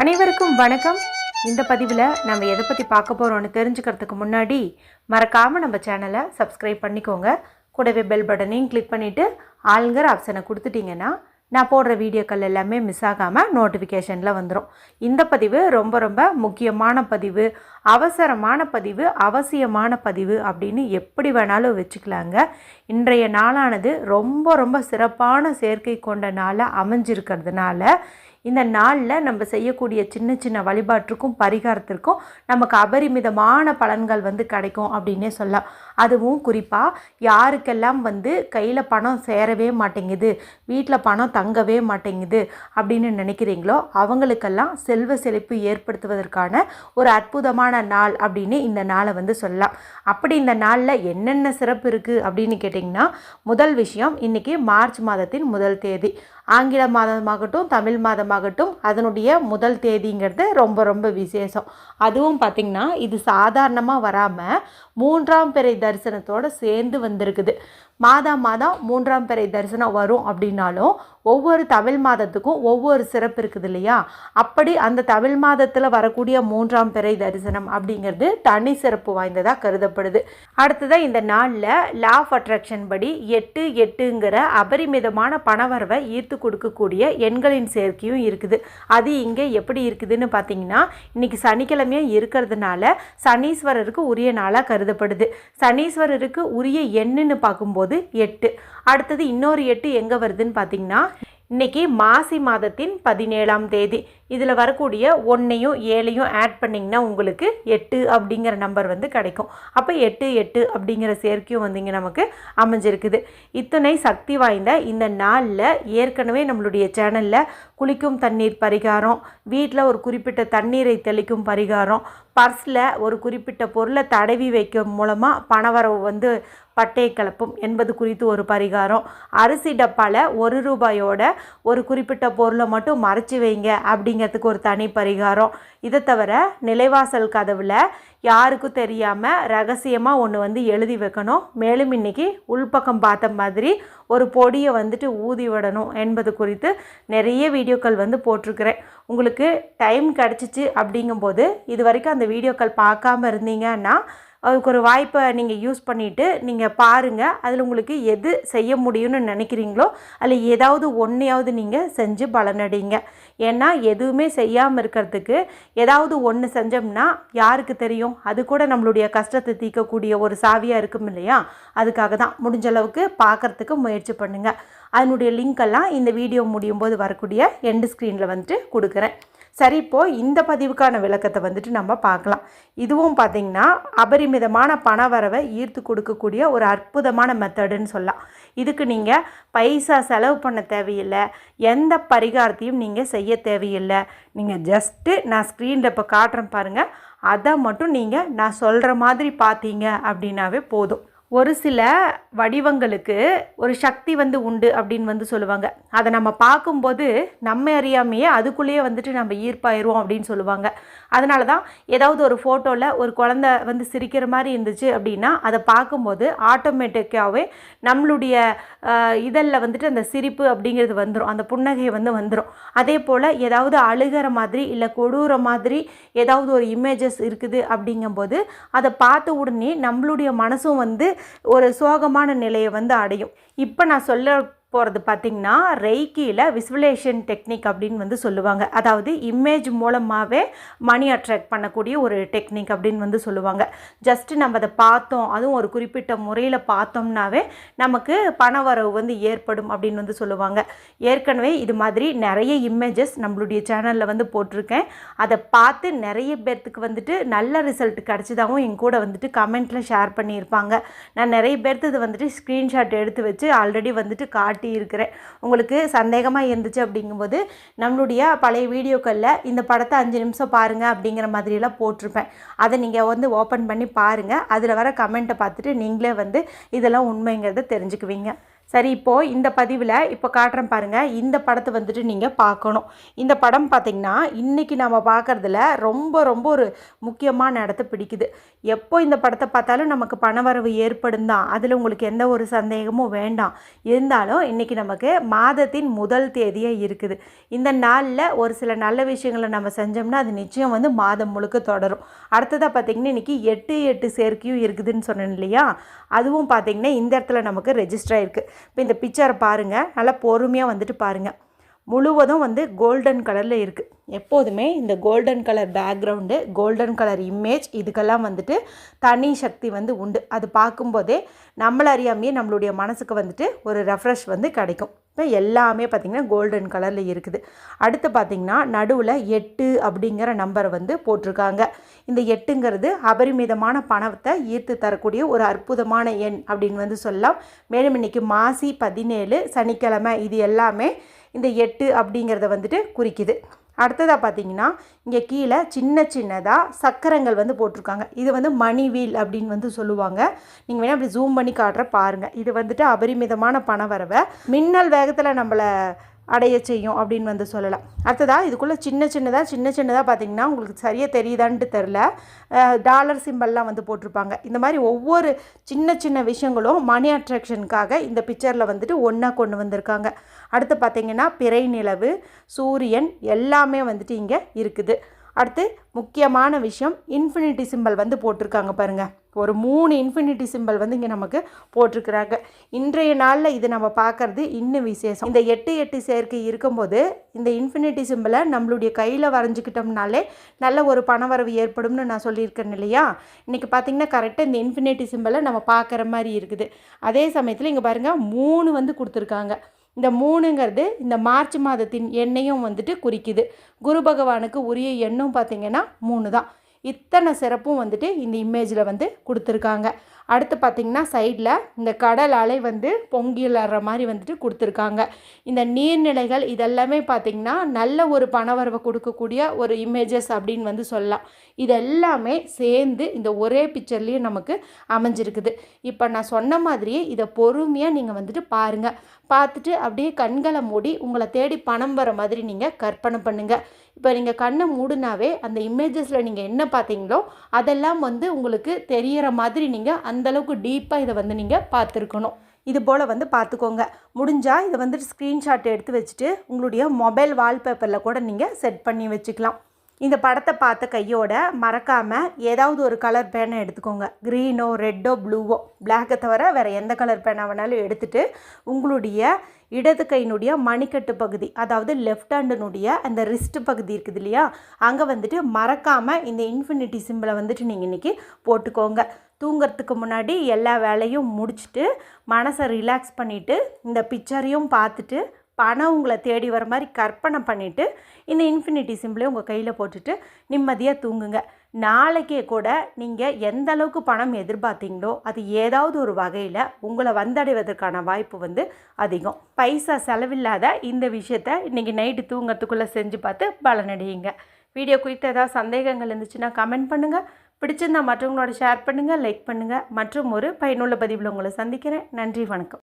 அனைவருக்கும் வணக்கம். இந்த பதிவில் நம்ம எதை பற்றி பார்க்க போகிறோன்னு தெரிஞ்சுக்கிறதுக்கு முன்னாடி மறக்காமல் நம்ம சேனலை சப்ஸ்கிரைப் பண்ணிக்கோங்க. கூடவே பெல் பட்டனையும் கிளிக் பண்ணிவிட்டு ஆளுங்கிற ஆப்ஷனை கொடுத்துட்டிங்கன்னா நான் போடுற வீடியோக்கள் எல்லாமே மிஸ் ஆகாமல் நோட்டிஃபிகேஷனில் வந்துடும். இந்த பதிவு ரொம்ப ரொம்ப முக்கியமான பதிவு, அவசரமான பதிவு, அவசியமான பதிவு அப்படின்னு எப்படி வேணாலும் வச்சுக்கலாங்க. இன்றைய நாளானது ரொம்ப ரொம்ப சிறப்பான சேர்க்கை கொண்ட நாளாக அமைஞ்சிருக்கிறதுனால இந்த நாளில் நம்ம செய்யக்கூடிய சின்ன சின்ன வழிபாட்டுக்கும் பரிகாரத்திற்கும் நமக்கு அபரிமிதமான பலன்கள் கிடைக்கும் அப்படின்னே சொல்லலாம். அதுவும் குறிப்பாக யாருக்கெல்லாம் கையில் பணம் சேரவே மாட்டேங்குது, வீட்டில் பணம் தங்கவே மாட்டேங்குது அப்படின்னு நினைக்கிறீங்களோ அவங்களுக்கெல்லாம் செல்வ செழிப்பு ஏற்படுத்துவதற்கான ஒரு அற்புதமான நாள் அப்படின்னு இந்த நாளை சொல்லலாம். அப்படி இந்த நாளில் என்னென்ன சிறப்பு இருக்குது அப்படின்னு கேட்டிங்கன்னா, முதல் விஷயம், இன்றைக்கி மார்ச் மாதத்தின் முதல் தேதி. ஆங்கில மாதமாகட்டும் தமிழ் மாதமாகட்டும் அதனுடைய முதல் தேதிங்கிறது ரொம்ப ரொம்ப விசேஷம். அதுவும் பார்த்திங்கன்னா இது சாதாரணமாக வராமல் 3ஆம் பிறை தரிசனத்தோடு சேர்ந்து வந்திருக்குது. மாதம் மாதம் 3ஆம் பிறை தரிசனம் வரும் அப்படின்னாலும் ஒவ்வொரு தமிழ் மாதத்துக்கும் ஒவ்வொரு சிறப்பு இருக்குது இல்லையா? அப்படி அந்த தமிழ் மாதத்தில் வரக்கூடிய 3ஆம் பிறை தரிசனம் அப்படிங்கிறது தனி சிறப்பு வாய்ந்ததாக கருதப்படுது. அடுத்ததாக இந்த நாளில் லா ஆஃப் அட்ராக்ஷன் படி 8/8ங்கிற அபரிமிதமான பணவரவை ஈர்த்து கொடுக்கக்கூடிய எண்களின் சேர்க்கையும் இருக்குது. அது இங்கே எப்படி இருக்குதுன்னு பார்த்தீங்கன்னா, இன்றைக்கி சனிக்கிழமையாக இருக்கிறதுனால சனீஸ்வரருக்கு உரிய நாளாக கருதப்படுது. சனீஸ்வரருக்கு உரிய எண்ணுன்னு பார்க்கும்போது 8. அடுத்தது இன்னொரு 8 எங்கே வருதுன்னு பார்த்தீங்கன்னா, இன்றைக்கி மாசி மாதத்தின் 17ஆம் தேதி. இதில் வரக்கூடிய 1ஐயும் 7ஐயும் ஆட் பண்ணிங்கன்னா உங்களுக்கு 8 அப்படிங்கிற நம்பர் கிடைக்கும். அப்போ 8/8 அப்படிங்கிற சேர்க்கையும் இங்கே நமக்கு அமைஞ்சிருக்குது. இத்தனை சக்தி வாய்ந்த இந்த நாளில் ஏற்கனவே நம்மளுடைய சேனலில் குளிக்கும் தண்ணீர் பரிகாரம், வீட்டில் ஒரு குறிப்பிட்ட தண்ணீரை தெளிக்கும் பரிகாரம், பர்ஸில் ஒரு குறிப்பிட்ட பொருளை தடவி வைக்கும் மூலமாக பணவரவு பட்டையை கலப்பும் என்பது குறித்து ஒரு பரிகாரம், அரிசி டப்பாவில் ₹1 ஒரு குறிப்பிட்ட பொருளை மட்டும் மறைச்சி வைங்க அப்படிங்கிறதுக்கு ஒரு தனி பரிகாரம். இதை தவிர நிலைவாசல் கதவில் யாருக்கும் தெரியாமல் ரகசியமாக ஒன்று எழுதி வைக்கணும். மேலும் இன்றைக்கி உள்பக்கம் பார்த்த மாதிரி ஒரு பொடியை ஊதி விடணும் என்பது குறித்து நிறைய வீடியோக்கள் போட்டிருக்கிறேன். உங்களுக்கு டைம் கிடச்சிச்சு அப்படிங்கும்போது இது வரைக்கும் அந்த வீடியோக்கள் பார்க்காம இருந்தீங்கன்னா அதுக்கு ஒரு வாய்ப்பை நீங்கள் யூஸ் பண்ணிவிட்டு நீங்கள் பாருங்கள். அதில் உங்களுக்கு எது செய்ய முடியும்னு நினைக்கிறீங்களோ அதில் ஏதாவது ஒன்றையாவது நீங்கள் செஞ்சு பலனடைங்க. ஏன்னா எதுவுமே செய்யாமல் இருக்கிறதுக்கு ஏதாவது ஒன்று செஞ்சோம்னா யாருக்கு தெரியும்? அது கூட நம்மளுடைய கஷ்டத்தை தீர்க்கக்கூடிய ஒரு சாவியாக இருக்கும் இல்லையா? அதுக்காக தான் முடிஞ்ச அளவுக்கு பார்க்குறதுக்கு முயற்சி பண்ணுங்கள். அதனுடைய லிங்க்கெல்லாம் இந்த வீடியோ முடியும் போது வரக்கூடிய எண்டு ஸ்க்ரீனில் கொடுக்குறேன். சரி, இப்போது இந்த பதிவுக்கான விளக்கத்தை நம்ம பார்க்கலாம். இதுவும் பார்த்திங்கன்னா அபரிமிதமான பணவரவை ஈர்த்து கொடுக்கக்கூடிய ஒரு அற்புதமான மெத்தடுன்னு சொல்லலாம். இதுக்கு நீங்கள் பைசா செலவு பண்ண தேவையில்லை, எந்த பரிகாரத்தையும் நீங்கள் செய்ய தேவையில்லை. நீங்கள் ஜஸ்ட்டு நான் ஸ்க்ரீனில் இப்போ காட்டுறேன் பாருங்கள், அதை மட்டும் நீங்கள் நான் சொல்கிற மாதிரி பார்த்தீங்க அப்படின்னாவே போதும். ஒரு சில வடிவங்களுக்கு ஒரு சக்தி உண்டு அப்படின்னு சொல்லுவாங்க. அதை நம்ம பார்க்கும்போது நம்ம அறியாமையே அதுக்குள்ளேயே நம்ம ஈர்ப்பாயிருவோம் அப்படின்னு சொல்லுவாங்க. அதனால தான் ஏதாவது ஒரு ஃபோட்டோவில் ஒரு குழந்தை சிரிக்கிற மாதிரி இருந்துச்சு அப்படின்னா அதை பார்க்கும்போது ஆட்டோமேட்டிக்காகவே நம்மளுடைய இதழில் அந்த சிரிப்பு அப்படிங்கிறது வந்துடும், அந்த புன்னகை வந்துடும். அதே போல் ஏதாவது அழுகிற மாதிரி இல்லை கொடூர மாதிரி ஏதாவது ஒரு இமேஜஸ் இருக்குது அப்படிங்கும்போது அதை பார்த்த உடனே நம்மளுடைய மனசும் ஒரு சோகமான நிலையை அடையும். இப்போ நான் சொல்ல போகிறது பார்த்திங்கன்னா ரெய்க்கியில் விசுவலேஷன் டெக்னிக் அப்படின்னு சொல்லுவாங்க. அதாவது இமேஜ் மூலமாகவே மணி அட்ராக்ட் பண்ணக்கூடிய ஒரு டெக்னிக் அப்படின்னு சொல்லுவாங்க. ஜஸ்ட்டு நம்ம அதை பார்த்தோம், அதுவும் ஒரு குறிப்பிட்ட முறையில் பார்த்தோம்னாவே நமக்கு பணவரவு ஏற்படும் அப்படின்னு சொல்லுவாங்க. ஏற்கனவே இது மாதிரி நிறைய இமேஜஸ் நம்மளுடைய சேனலில் போட்டிருக்கேன். அதை பார்த்து நிறைய பேர்த்துக்கு நல்ல ரிசல்ட் கிடச்சிதாகவும் என் கூட கமெண்ட்டில் ஷேர் பண்ணியிருப்பாங்க. நான் நிறைய பேர்த்து இது ஸ்க்ரீன்ஷாட் எடுத்து வச்சு ஆல்ரெடி காட்டி இருக்கிறேன். உங்களுக்கு சந்தேகமாக இருந்துச்சு அப்படிங்கும்போது நம்மளுடைய பழைய வீடியோக்களில் இந்த படத்தை 5 நிமிஷம் பாருங்கள் அப்படிங்கிற மாதிரியெல்லாம் போட்டிருப்பேன். அதை நீங்கள் ஓப்பன் பண்ணி பாருங்கள். அதில் வர கமெண்ட்டை பார்த்துட்டு நீங்களே இதெல்லாம் உண்மைங்கிறத தெரிஞ்சுக்குவீங்க. சரி, இப்போது இந்த பதிவில் இப்போ காட்டுறேன் பாருங்கள். இந்த படத்தை வந்துட்டு நீங்கள் பார்க்கணும். இந்த படம் பார்த்திங்கன்னா இன்றைக்கி நம்ம பார்க்குறதுல ரொம்ப ரொம்ப ஒரு முக்கியமான இடத்த பிடிக்குது. எப்போ இந்த படத்தை பார்த்தாலும் நமக்கு பணவரவு ஏற்படும் தான், அதில் உங்களுக்கு எந்த ஒரு சந்தேகமும் வேண்டாம். இருந்தாலும் இன்றைக்கி நமக்கு மாதத்தின் முதல் தேதியே இருக்குது. இந்த நாளில் ஒரு சில நல்ல விஷயங்களை நம்ம செஞ்சோம்னா அது நிச்சயம் வந்து மாதம் முழுக்க தொடரும். அடுத்ததாக பார்த்திங்கன்னா இன்றைக்கி 8 சேர்க்கையும் இருக்குதுன்னு சொன்னேன் இல்லையா, அதுவும் பார்த்திங்கன்னா இந்த இடத்துல நமக்கு ரெஜிஸ்டர் ஆகிருக்கு. இப்போ இந்த பிக்சரை பாருங்கள், நல்லா பொறுமையாக வந்துட்டு பாருங்கள். முழுவதும் வந்து கோல்டன் கலரில் இருக்குது. எப்போதுமே இந்த golden colour background, golden colour image, இதுக்கெல்லாம் வந்துட்டு தனி சக்தி வந்து உண்டு. அது பார்க்கும்போதே நம்மள அறியாமையே நம்மளுடைய மனசுக்கு வந்துட்டு ஒரு ரெஃப்ரெஷ் வந்து கிடைக்கும். இப்போ எல்லாமே பார்த்திங்கன்னா கோல்டன் கலரில் இருக்குது. அடுத்து பார்த்திங்கன்னா நடுவில் 8 அப்படிங்கிற நம்பரை வந்து போட்டிருக்காங்க. இந்த 8ங்கிறது அபரிமிதமான பணத்தை ஈர்த்து தரக்கூடிய ஒரு அற்புதமான எண் அப்படின்னு வந்து சொல்லலாம். மேலும் இன்றைக்கி மாசி 17 சனிக்கிழமை, இது எல்லாமே இந்த 8 அப்படிங்கிறத வந்துட்டு குறிக்குது. அடுத்ததாக பார்த்தீங்கன்னா இங்கே கீழே சின்ன சின்னதாக சக்கரங்கள் வந்து போட்டிருக்காங்க. இது வந்து மணி வீல் அப்படின்னு வந்து சொல்லுவாங்க. நீங்கள் வேணால் அப்படி ஜூம் பண்ணி காட்டுற பாருங்கள். இது வந்துட்டு அபரிமிதமான பண வரவை மின்னல் வேகத்தில் நம்மளை அடைய செய்யும் அப்படின்னு வந்து சொல்லலாம். அடுத்ததாக இதுக்குள்ளே சின்ன சின்னதாக பார்த்திங்கன்னா உங்களுக்கு சரியாக தெரியுதான்ட்டு தெரில, டாலர் சிம்பல்லாம் வந்து போட்டிருப்பாங்க. இந்த மாதிரி ஒவ்வொரு சின்ன விஷயங்களும் மணி அட்ராக்ஷனுக்காக இந்த பிக்சரில் வந்துட்டு ஒன்றா கொண்டு வந்திருக்காங்க. அடுத்து பார்த்திங்கன்னா பிறை நிலவு, சூரியன் எல்லாமே வந்துட்டு இங்கே இருக்குது. அடுத்து முக்கியமான விஷயம், இன்ஃபினிட்டி சிம்பல் வந்து போட்டிருக்காங்க பாருங்கள். ஒரு 3 இன்ஃபினிட்டி சிம்பல் வந்து இங்கே நமக்கு போட்டிருக்கிறாங்க. இன்றைய நாளில் இது நம்ம பார்க்குறது இன்னும் விசேஷம். இந்த 8 சேர்க்கை இருக்கும்போது இந்த இன்ஃபினிட்டி சிம்பலை நம்மளுடைய கையில் வரைஞ்சிக்கிட்டோம்னாலே நல்ல ஒரு பணவரவு ஏற்படும்னு நான் சொல்லியிருக்கேன் இல்லையா. இன்றைக்கி பார்த்திங்கன்னா கரெக்டாக இந்த இன்ஃபினிட்டி சிம்பலை நம்ம பார்க்குற மாதிரி இருக்குது. அதே சமயத்தில் இங்கே பாருங்கள் 3 வந்து கொடுத்துருக்காங்க. இந்த 3ங்கிறது இந்த மார்ச் மாதத்தின் எண்ணையும் வந்துட்டு குறிக்குது. குரு பகவானுக்கு உரிய எண்ணும் பார்த்திங்கன்னா 3 தான். இத்தனை சிறப்பும் வந்துட்டு இந்த இமேஜில் வந்து கொடுத்துருக்காங்க. அடுத்து பார்த்திங்கன்னா சைடில் இந்த கடல் அலை வந்து பொங்கிலற மாதிரி வந்துட்டு கொடுத்துருக்காங்க. இந்த நீர்நிலைகள் இதெல்லாமே பார்த்திங்கன்னா நல்ல ஒரு பணவரவை கொடுக்கக்கூடிய ஒரு இமேஜஸ் அப்படின்னு வந்து சொல்லலாம். இதெல்லாமே சேர்ந்து இந்த ஒரே பிக்சர்லேயே நமக்கு அமைஞ்சிருக்குது. இப்போ நான் சொன்ன மாதிரியே இதை பொறுமையாக நீங்கள் வந்துட்டு பாருங்கள். பார்த்துட்டு அப்படியே கண்களை மூடி உங்களை தேடி பணம் வர மாதிரி நீங்கள் கற்பனை பண்ணுங்கள். இப்போ நீங்கள் கண்ணை மூடினாவே அந்த இமேஜஸில் நீங்கள் என்ன பார்த்தீங்களோ அதெல்லாம் வந்து உங்களுக்கு தெரிகிற மாதிரி நீங்கள் அந்தளவுக்கு டீப்பாக இதை வந்து நீங்கள் பார்த்துருக்கணும். இது போல் வந்து பார்த்துக்கோங்க. முடிஞ்சால் இதை வந்துட்டு ஸ்க்ரீன்ஷாட் எடுத்து வச்சுட்டு உங்களுடைய மொபைல் வால்பேப்பரில் கூட நீங்கள் செட் பண்ணி வச்சுக்கலாம். இந்த படத்தை பார்த்த கையோட மறக்காமல் ஏதாவது ஒரு கலர் பேனை எடுத்துக்கோங்க. க்ரீனோ, ரெட்டோ, ப்ளூவோ, பிளாக்கை தவிர வேறு எந்த கலர் பேனா வேணாலும் எடுத்துகிட்டு உங்களுடைய இடது கையினுடைய மணிக்கட்டு பகுதி, அதாவது லெஃப்ட் ஹேண்டினுடைய அந்த ரிஸ்ட் பகுதி இருக்குது இல்லையா, அங்கே வந்துட்டு மறக்காமல் இந்த இன்ஃபினிட்டி சிம்பிளை வந்துட்டு நீங்கள் இன்றைக்கி போட்டுக்கோங்க. தூங்கிறதுக்கு முன்னாடி எல்லா வேலையும் முடிச்சுட்டு மனசை ரிலாக்ஸ் பண்ணிவிட்டு இந்த பிக்சரையும் பார்த்துட்டு பணம் உங்களை தேடி வர மாதிரி கற்பனை பண்ணிவிட்டு இந்த இன்ஃபினிட்டி சிம்பிளையும் உங்கள் கையில் போட்டுட்டு நிம்மதியாக தூங்குங்க. நாளைக்கே கூட நீங்கள் எந்த அளவுக்கு பணம் எதிர்பார்த்தீங்களோ அது ஏதாவது ஒரு வகையில் உங்களை வந்தடைவதற்கான வாய்ப்பு வந்து அதிகம். பைசா செலவில்லாத இந்த விஷயத்தை இன்றைக்கி நைட்டு தூங்கிறதுக்குள்ளே செஞ்சு பார்த்து பலனடையுங்க. வீடியோ குறித்து ஏதாவது சந்தேகங்கள் இருந்துச்சுன்னா கமெண்ட் பண்ணுங்கள். பிடிச்சிருந்தால் மற்றவங்களோட ஷேர் பண்ணுங்கள், லைக் பண்ணுங்கள். மற்றும் ஒரு பயனுள்ள பதிவில் உங்களை சந்திக்கிறேன். நன்றி, வணக்கம்.